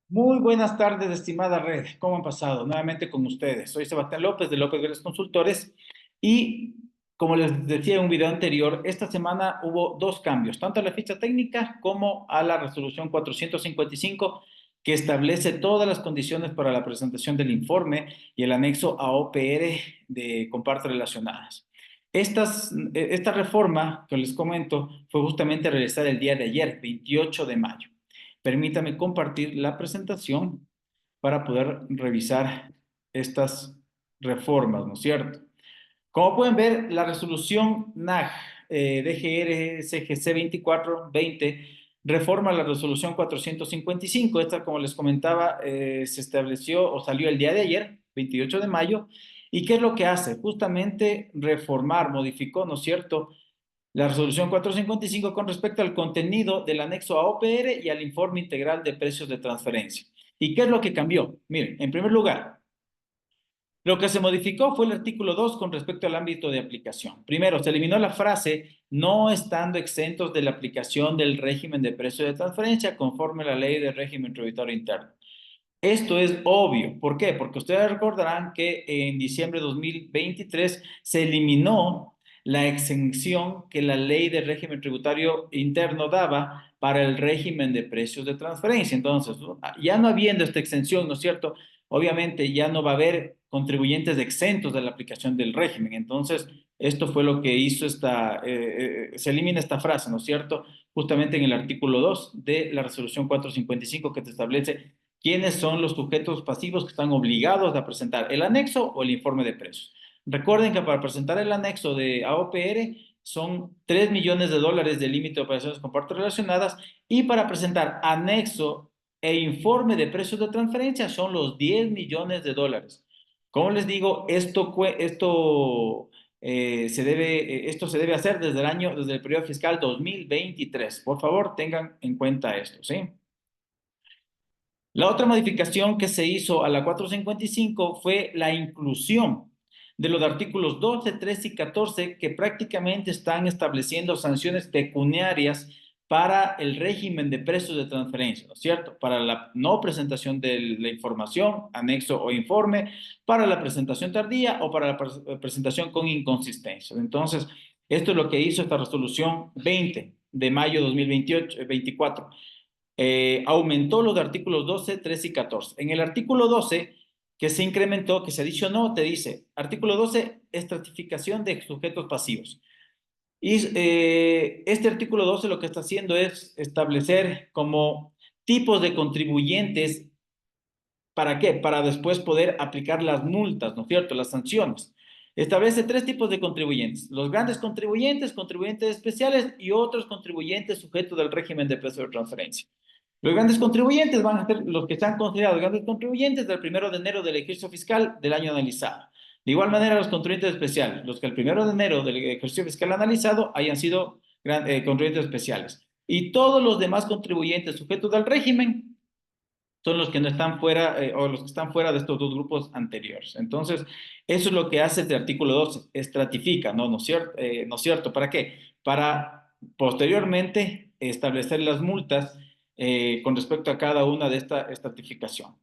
Muy buenas tardes, estimada red. ¿Cómo han pasado? Nuevamente con ustedes. Soy Sebastián López de López Vélez Consultores y como les decía en un video anterior, esta semana hubo dos cambios, tanto a la ficha técnica como a la resolución 455 que establece todas las condiciones para la presentación del informe y el anexo a OPR con partes relacionadas. Esta reforma que les comento fue justamente realizada el día de ayer, 28 de mayo. Permítame compartir la presentación para poder revisar estas reformas, ¿no es cierto? Como pueden ver, la resolución NAG DGR CGC 2420 reforma la resolución 455. Esta, como les comentaba, se estableció o salió el día de ayer, 28 de mayo. ¿Y qué es lo que hace? Justamente reformar, modificó, ¿no es cierto?, la resolución 455 con respecto al contenido del anexo a OPR y al informe integral de precios de transferencia. ¿Y qué es lo que cambió? Miren, en primer lugar, lo que se modificó fue el artículo 2 con respecto al ámbito de aplicación. Primero, se eliminó la frase no estando exentos de la aplicación del régimen de precio de transferencia conforme a la ley de régimen tributario interno. Esto es obvio. ¿Por qué? Porque ustedes recordarán que en diciembre de 2023 se eliminó la exención que la ley de régimen tributario interno daba para el régimen de precios de transferencia. Entonces, ¿no?, ya no habiendo esta exención, ¿no es cierto? Obviamente ya no va a haber contribuyentes exentos de la aplicación del régimen. Entonces, esto fue lo que hizo se elimina esta frase, ¿no es cierto? Justamente en el artículo 2 de la resolución 455 que te establece quiénes son los sujetos pasivos que están obligados a presentar el anexo o el informe de precios. Recuerden que para presentar el anexo de AOPR son $3 millones de límite de operaciones con partes relacionadas y para presentar anexo e informe de precios de transferencia son los $10 millones. Como les digo, esto se debe hacer desde el periodo fiscal 2023. Por favor, tengan en cuenta esto, ¿sí? La otra modificación que se hizo a la 455 fue la inclusión de los artículos 12, 13 y 14 que prácticamente están estableciendo sanciones pecuniarias para el régimen de precios de transferencia, ¿no es cierto? Para la no presentación de la información, anexo o informe, para la presentación tardía o para la presentación con inconsistencia. Entonces, esto es lo que hizo esta resolución 20 de mayo de 2024. Aumentó los artículos 12, 13 y 14. En el artículo 12, que se incrementó, que se adicionó, te dice, artículo 12, estratificación de sujetos pasivos. Y este artículo 12 lo que está haciendo es establecer como tipos de contribuyentes. ¿Para qué? Para después poder aplicar las multas, ¿no es cierto? Las sanciones. Establece tres tipos de contribuyentes: los grandes contribuyentes, contribuyentes especiales y otros contribuyentes sujetos del régimen de precio de transferencia. Los grandes contribuyentes van a ser los que están considerados grandes contribuyentes del 1 de enero del ejercicio fiscal del año analizado. De igual manera, los contribuyentes especiales, los que el 1 de enero del ejercicio fiscal analizado hayan sido contribuyentes especiales. Y todos los demás contribuyentes sujetos del régimen son los que no están fuera o los que están fuera de estos dos grupos anteriores. Entonces, eso es lo que hace este artículo 12, estratifica, ¿no? ¿No es cierto? ¿No es cierto? ¿Para qué? Para posteriormente establecer las multas con respecto a cada una de esta estratificación.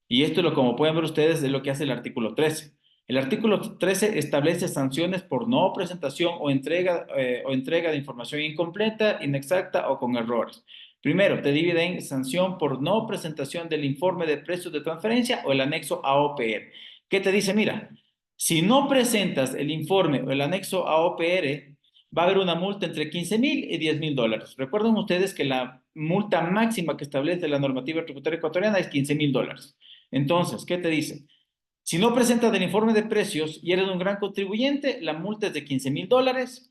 Y esto, como pueden ver ustedes, es lo que hace el artículo 13. El artículo 13 establece sanciones por no presentación o entrega de información incompleta, inexacta o con errores. Primero, te divide en sanción por no presentación del informe de precios de transferencia o el anexo AOPR. ¿Qué te dice? Mira, si no presentas el informe o el anexo AOPR, va a haber una multa entre 15,000 y $10,000. Recuerden ustedes que la multa máxima que establece la normativa tributaria ecuatoriana es $15,000. Entonces, ¿qué te dice? Si no presentas el informe de precios y eres un gran contribuyente, la multa es de $15,000.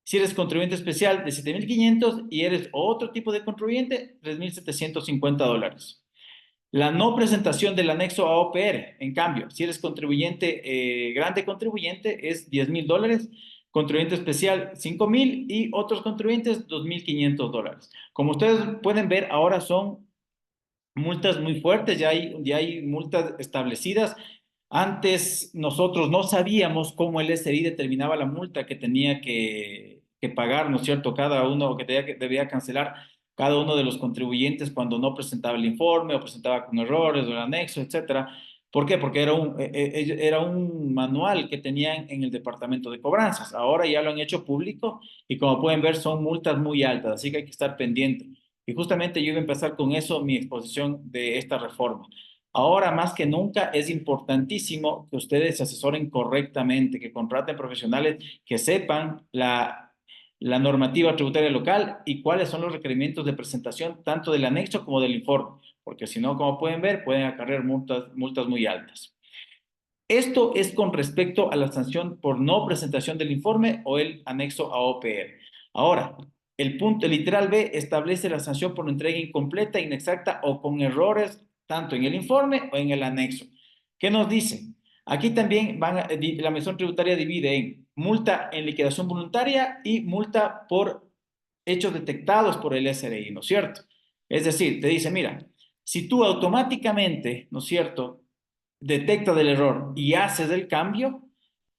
Si eres contribuyente especial, de 7,500, y eres otro tipo de contribuyente, $3,750. La no presentación del anexo a OPR, en cambio, si eres contribuyente, grande contribuyente, es $10,000, contribuyente especial 5,000 y otros contribuyentes $2,500. Como ustedes pueden ver, ahora son multas muy fuertes, ya hay multas establecidas. Antes nosotros no sabíamos cómo el SRI determinaba la multa que tenía que pagar, ¿no es cierto? Cada uno que debía cancelar. cada uno de los contribuyentes cuando no presentaba el informe o presentaba con errores o el anexo, etcétera. ¿Por qué? Porque era un manual que tenían en el departamento de cobranzas. Ahora ya lo han hecho público y como pueden ver son multas muy altas, así que hay que estar pendiente. Y justamente yo iba a empezar con eso, mi exposición de esta reforma. Ahora más que nunca es importantísimo que ustedes se asesoren correctamente, que contraten profesionales que sepan la normativa tributaria local y cuáles son los requerimientos de presentación tanto del anexo como del informe, porque si no, como pueden ver, pueden acarrear multas muy altas. Esto es con respecto a la sanción por no presentación del informe o el anexo a OPR. Ahora, el punto literal B establece la sanción por entrega incompleta, inexacta o con errores tanto en el informe o en el anexo. ¿Qué nos dice? Aquí también la Administración Tributaria divide en multa en liquidación voluntaria y multa por hechos detectados por el SRI, ¿no es cierto? Es decir, te dice, mira, si tú automáticamente, ¿no es cierto?, detectas el error y haces el cambio,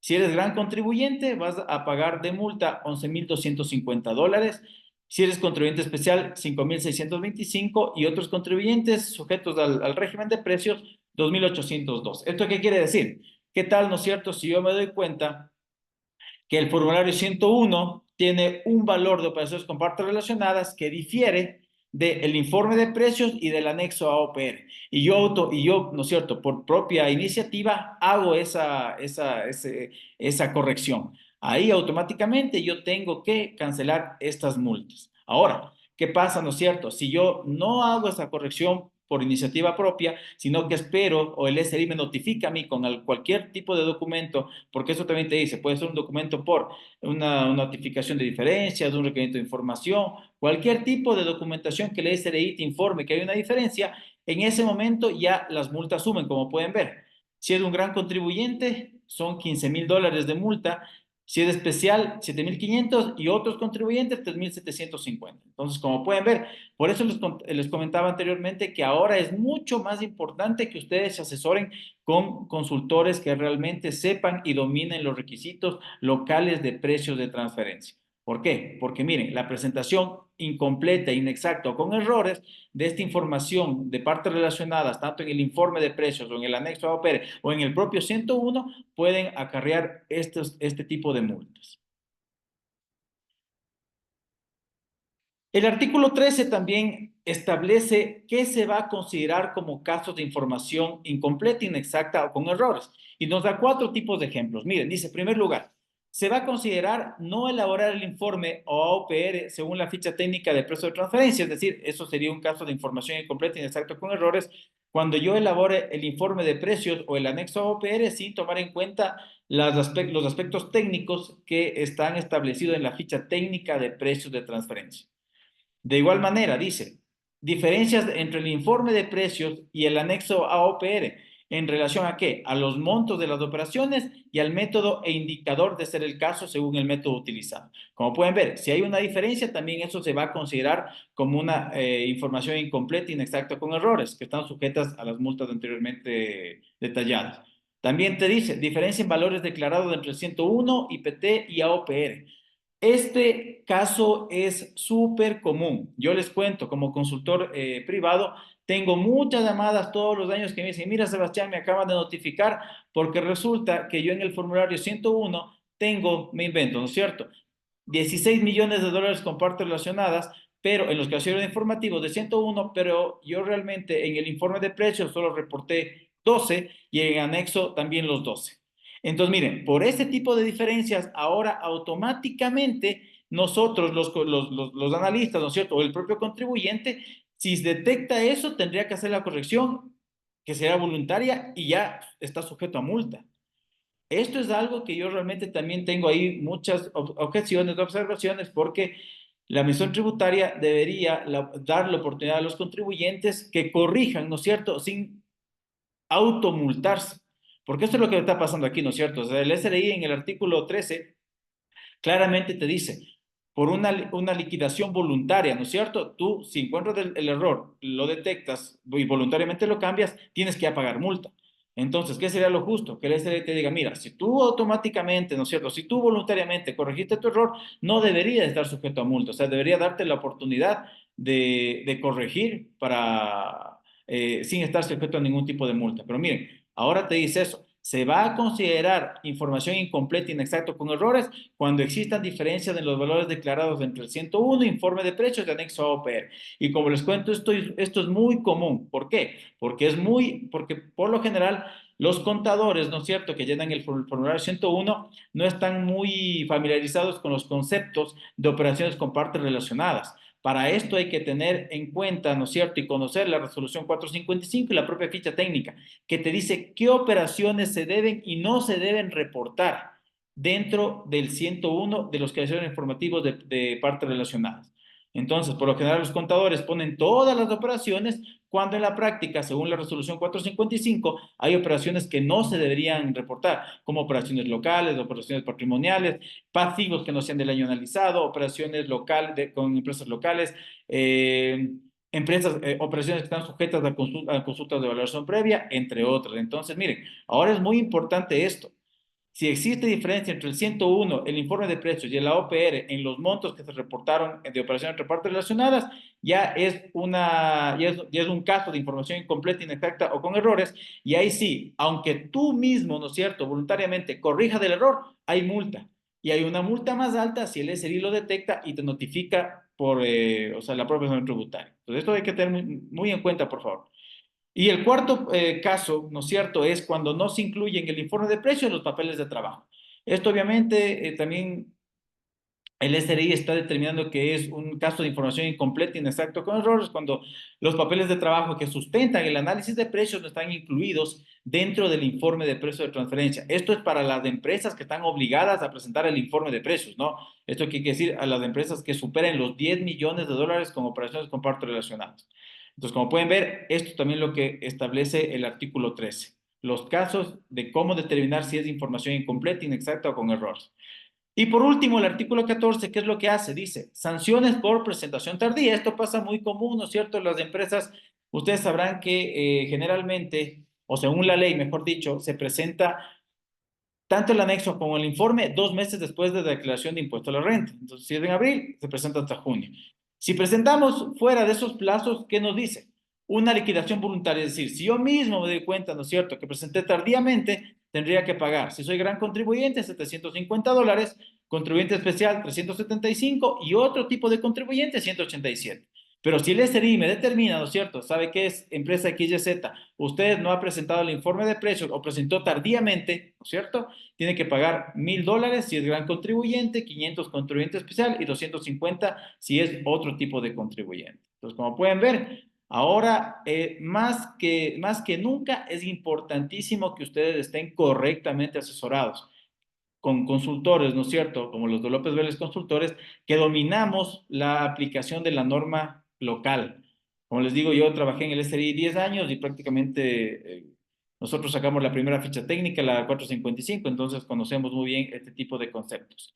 si eres gran contribuyente, vas a pagar de multa $11,250. Si eres contribuyente especial, 5,625 y otros contribuyentes sujetos al régimen de precios, 2,802. ¿Esto qué quiere decir? ¿Qué tal, no es cierto? Si yo me doy cuenta que el formulario 101 tiene un valor de operaciones con partes relacionadas que difiere del informe de precios y del anexo a OPR. Y yo, ¿no es cierto?, por propia iniciativa hago esa corrección. Ahí automáticamente yo tengo que cancelar estas multas. Ahora, ¿qué pasa, no es cierto? Si yo no hago esa corrección por iniciativa propia, sino que espero o el SRI me notifica a mí con cualquier tipo de documento, porque eso también te dice, puede ser un documento por una notificación de diferencias, de un requerimiento de información, cualquier tipo de documentación que el SRI te informe que hay una diferencia, en ese momento ya las multas suben, como pueden ver. Si es un gran contribuyente, son $15,000 de multa. Si es especial, 7,500 y otros contribuyentes, 3,750. Entonces, como pueden ver, por eso les comentaba anteriormente que ahora es mucho más importante que ustedes se asesoren con consultores que realmente sepan y dominen los requisitos locales de precios de transferencia. ¿Por qué? Porque miren, la presentación incompleta, inexacta o con errores de esta información de partes relacionadas, tanto en el informe de precios o en el anexo a OPR o en el propio 101, pueden acarrear este tipo de multas. El artículo 13 también establece qué se va a considerar como casos de información incompleta, inexacta o con errores. Y nos da 4 tipos de ejemplos. Miren, dice, en primer lugar, se va a considerar no elaborar el informe o AOPR según la ficha técnica de precio de transferencia, es decir, eso sería un caso de información incompleta, inexacta o con errores, cuando yo elabore el informe de precios o el anexo a AOPR sin tomar en cuenta los aspectos técnicos que están establecidos en la ficha técnica de precios de transferencia. De igual manera, dice, diferencias entre el informe de precios y el anexo a OPR en relación a qué? A los montos de las operaciones y al método e indicador de ser el caso según el método utilizado. Como pueden ver, si hay una diferencia, también eso se va a considerar como una información incompleta, inexacta con errores que están sujetas a las multas anteriormente detalladas. También te dice, diferencia en valores declarados entre el 101, IPT y AOPR. Este caso es súper común. Yo les cuento, como consultor privado, tengo muchas llamadas todos los años que me dicen, mira Sebastián, me acaban de notificar porque resulta que yo en el formulario 101 tengo, me invento, ¿no es cierto?, 16 millones de dólares con partes relacionadas, pero en los casilleros informativos de 101, pero yo realmente en el informe de precios solo reporté 12 y en anexo también los 12. Entonces, miren, por este tipo de diferencias, ahora automáticamente nosotros, los analistas, ¿no es cierto?, o el propio contribuyente, si detecta eso, tendría que hacer la corrección, que será voluntaria y ya está sujeto a multa. Esto es algo que yo realmente también tengo ahí muchas objeciones, observaciones, porque la Administración Tributaria debería dar la oportunidad a los contribuyentes que corrijan, ¿no es cierto?, sin automultarse. Porque esto es lo que está pasando aquí, ¿no es cierto? O sea, el SRI en el artículo 13 claramente te dice, por una liquidación voluntaria, ¿no es cierto? Tú, si encuentras el error, lo detectas y voluntariamente lo cambias, tienes que pagar multa. Entonces, ¿qué sería lo justo? Que el SRI te diga, mira, si tú automáticamente, ¿no es cierto? Si tú voluntariamente corregiste tu error, no debería estar sujeto a multa. O sea, debería darte la oportunidad de corregir para, sin estar sujeto a ningún tipo de multa. Pero miren, ahora te dice eso. Se va a considerar información incompleta, inexacta con errores cuando existan diferencias en los valores declarados entre el 101, informe de precios de anexo a OPR. Y como les cuento, esto es muy común. ¿Por qué? Porque por lo general los contadores, ¿no es cierto?, que llenan el formulario 101 no están muy familiarizados con los conceptos de operaciones con partes relacionadas. Para esto hay que tener en cuenta, ¿no es cierto?, y conocer la resolución 455 y la propia ficha técnica, que te dice qué operaciones se deben y no se deben reportar dentro del 101 de los criterios informativos de partes relacionadas. Entonces, por lo general, los contadores ponen todas las operaciones, cuando en la práctica, según la resolución 455, hay operaciones que no se deberían reportar, como operaciones locales, operaciones patrimoniales, pasivos que no sean del año analizado, operaciones locales con empresas locales, operaciones que están sujetas a consultas de valoración previa, entre otras. Entonces, miren, ahora es muy importante esto. Si existe diferencia entre el 101, el informe de precios y el AOPR en los montos que se reportaron de operaciones entre partes relacionadas, ya es un caso de información incompleta, inexacta o con errores, y ahí sí, aunque tú mismo, ¿no es cierto?, voluntariamente corrija del error, hay multa. Y hay una multa más alta si el SRI lo detecta y te notifica o sea, la propia zona tributaria. Entonces, esto hay que tener muy en cuenta, por favor. Y el cuarto caso, ¿no es cierto?, es cuando no se incluye en el informe de precios los papeles de trabajo. Esto obviamente también el SRI está determinando que es un caso de información incompleta, inexacto con errores, cuando los papeles de trabajo que sustentan el análisis de precios no están incluidos dentro del informe de precio de transferencia. Esto es para las empresas que están obligadas a presentar el informe de precios, ¿no? Esto quiere decir a las empresas que superen los 10 millones de dólares con operaciones con partes relacionadas. Entonces, como pueden ver, esto también es lo que establece el artículo 13. Los casos de cómo determinar si es información incompleta, inexacta o con errores. Y por último, el artículo 14, ¿qué es lo que hace? Dice, sanciones por presentación tardía. Esto pasa muy común, ¿no es cierto? Las empresas, ustedes sabrán que generalmente, o según la ley, mejor dicho, se presenta tanto el anexo como el informe 2 meses después de la declaración de impuesto a la renta. Entonces, si es en abril, se presenta hasta junio. Si presentamos fuera de esos plazos, ¿qué nos dice? Una liquidación voluntaria, es decir, si yo mismo me doy cuenta, ¿no es cierto?, que presenté tardíamente, tendría que pagar. Si soy gran contribuyente, $750, contribuyente especial, 375 y otro tipo de contribuyente, 187. Pero si el SRI me determina, ¿no es cierto?, sabe que es empresa XYZ, usted no ha presentado el informe de precios o presentó tardíamente, ¿no es cierto?, tiene que pagar $1,000 si es gran contribuyente, 500 contribuyente especial y 250 si es otro tipo de contribuyente. Entonces, como pueden ver, ahora más que nunca es importantísimo que ustedes estén correctamente asesorados con consultores, ¿no es cierto?, como los de López Vélez Consultores, que dominamos la aplicación de la norma local. Como les digo, yo trabajé en el SRI 10 años y prácticamente nosotros sacamos la primera ficha técnica, la 455, entonces conocemos muy bien este tipo de conceptos.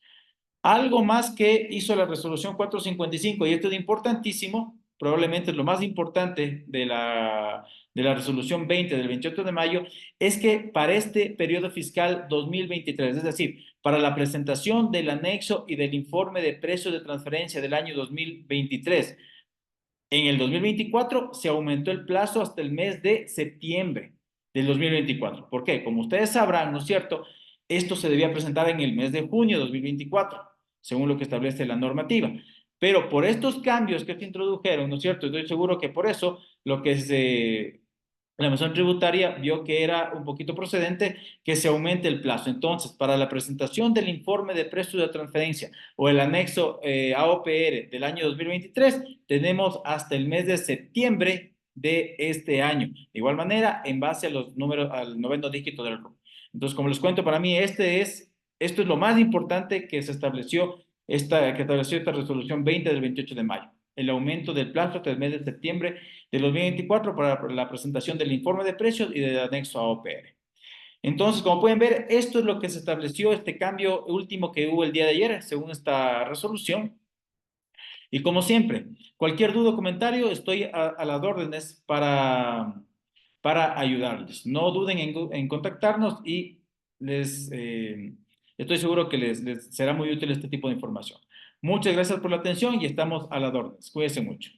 Algo más que hizo la resolución 455, y esto es importantísimo, probablemente es lo más importante de la resolución 20 del 28 de mayo, es que para este periodo fiscal 2023, es decir, para la presentación del anexo y del informe de precios de transferencia del año 2023, en el 2024 se aumentó el plazo hasta el mes de septiembre del 2024. ¿Por qué? Como ustedes sabrán, ¿no es cierto?, esto se debía presentar en el mes de junio de 2024, según lo que establece la normativa. Pero por estos cambios que se introdujeron, ¿no es cierto?, estoy seguro que por eso lo que la Administración Tributaria vio que era un poquito procedente que se aumente el plazo. Entonces, para la presentación del informe de precio de transferencia o el anexo AOPR del año 2023, tenemos hasta el mes de septiembre de este año. De igual manera, en base a los números, al noveno dígito del RUC. Entonces, como les cuento, para mí esto es lo más importante que se estableció, esta resolución 20 del 28 de mayo. El aumento del plazo hasta el mes de septiembre de 2024 para la presentación del informe de precios y del anexo a OPR. Entonces, como pueden ver, esto es lo que se estableció, este cambio último que hubo el día de ayer, según esta resolución. Y como siempre, cualquier duda o comentario, estoy a las órdenes para ayudarles. No duden en contactarnos y estoy seguro que les será muy útil este tipo de información. Muchas gracias por la atención y estamos a las órdenes. Cuídense mucho.